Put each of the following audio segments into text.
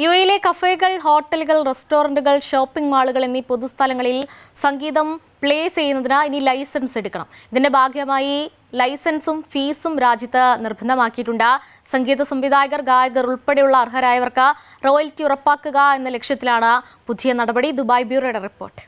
യുഎയിലെ കഫേകൾ, ഹോട്ടലുകൾ, റെസ്റ്റോറന്റുകൾ, ഷോപ്പിംഗ് മാളുകൾ എന്നീ പൊതുസ്ഥലങ്ങളിൽ സംഗീതം പ്ലേ ചെയ്യുന്നതിന് ഇനി ലൈസൻസ് എടുക്കണം. ഇതിന്റെ ഭാഗമായി ലൈസൻസും ഫീസും രാജ്യത്ത് നിർബന്ധമാക്കിയിട്ടുണ്ട്. സംഗീത സംവിധായകർ, ഗായകർ ഉൾപ്പെടെയുള്ള അർഹരായവർക്ക് റോയൽറ്റി ഉറപ്പാക്കുക എന്ന ലക്ഷ്യത്തിലാണ് പുതിയ നടപടി. Dubai ബ്യൂറോയുടെ report.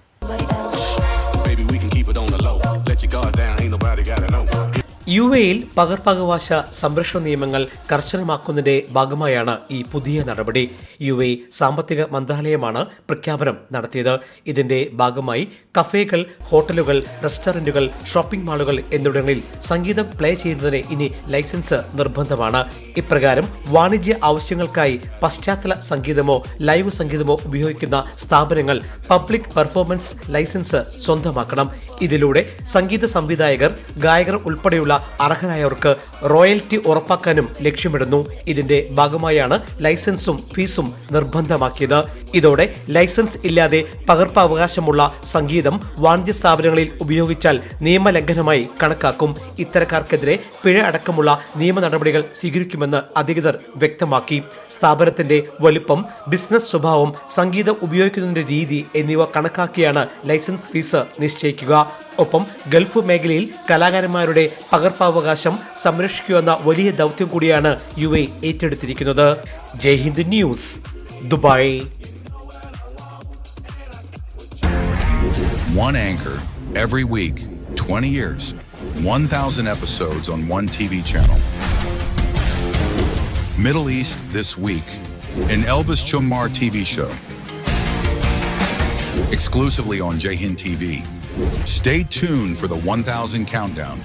യുഎയിൽ പകർപ്പവകാശ സംരക്ഷണ നിയമങ്ങൾ കർശനമാക്കുന്നതിന്റെ ഭാഗമായാണ് ഈ പുതിയ നടപടി. യുഎ സാമ്പത്തിക മന്ത്രാലയമാണ് പ്രഖ്യാപനം നടത്തിയത്. ഇതിന്റെ ഭാഗമായി കഫേകൾ, ഹോട്ടലുകൾ, റെസ്റ്റോറന്റുകൾ, ഷോപ്പിംഗ് മാളുകൾ എന്നിവിടങ്ങളിൽ സംഗീതം പ്ലേ ചെയ്യുന്നതിന് ഇനി ലൈസൻസ് നിർബന്ധമാണ്. ഇപ്രകാരം വാണിജ്യ ആവശ്യങ്ങൾക്കായി പശ്ചാത്തല സംഗീതമോ ലൈവ് സംഗീതമോ ഉപയോഗിക്കുന്ന സ്ഥാപനങ്ങൾ പബ്ലിക് പെർഫോമൻസ് ലൈസൻസ് സ്വന്തമാക്കണം. ഇതിലൂടെ സംഗീത സംവിധായകർ, ഗായകർ ഉൾപ്പെടെയുള്ള അർഹരായവർക്ക് റോയൽറ്റി ഉറപ്പാക്കാനും ലക്ഷ്യമിടുന്നു. ഇതിന്റെ ഭാഗമായാണ് ലൈസൻസും ഫീസും നിർബന്ധമാക്കിയത്. ഇതോടെ ലൈസൻസ് ഇല്ലാതെ പകർപ്പവകാശമുള്ള സംഗീതം വാണിജ്യ സ്ഥാപനങ്ങളിൽ ഉപയോഗിച്ചാൽ നിയമലംഘനമായി കണക്കാക്കും. ഇത്തരക്കാർക്കെതിരെ പിഴ അടക്കമുള്ള നിയമ നടപടികൾ സ്വീകരിക്കുമെന്ന് അധികൃതർ വ്യക്തമാക്കി. സ്ഥാപനത്തിന്റെ വലുപ്പം, ബിസിനസ് സ്വഭാവം, സംഗീതം ഉപയോഗിക്കുന്നതിന്റെ രീതി എന്നിവ കണക്കാക്കിയാണ് ലൈസൻസ് ഫീസ് നിശ്ചയിക്കുക. ഒപ്പം ഗൾഫ് മേഖലയിൽ കലാകാരന്മാരുടെ പകർപ്പവകാശം സംരക്ഷിക്കുമെന്ന വലിയ ദൗത്യം കൂടിയാണ് യുഎ ഏറ്റെടുത്തിരിക്കുന്നത്. Jai Hind news, Dubai. One anchor every week, 20 years, 1,000 episodes on one TV channel. Middle East this week, an Elvis Chumar TV show. Exclusively on Jai Hind TV. Stay tuned for the 1,000 countdown.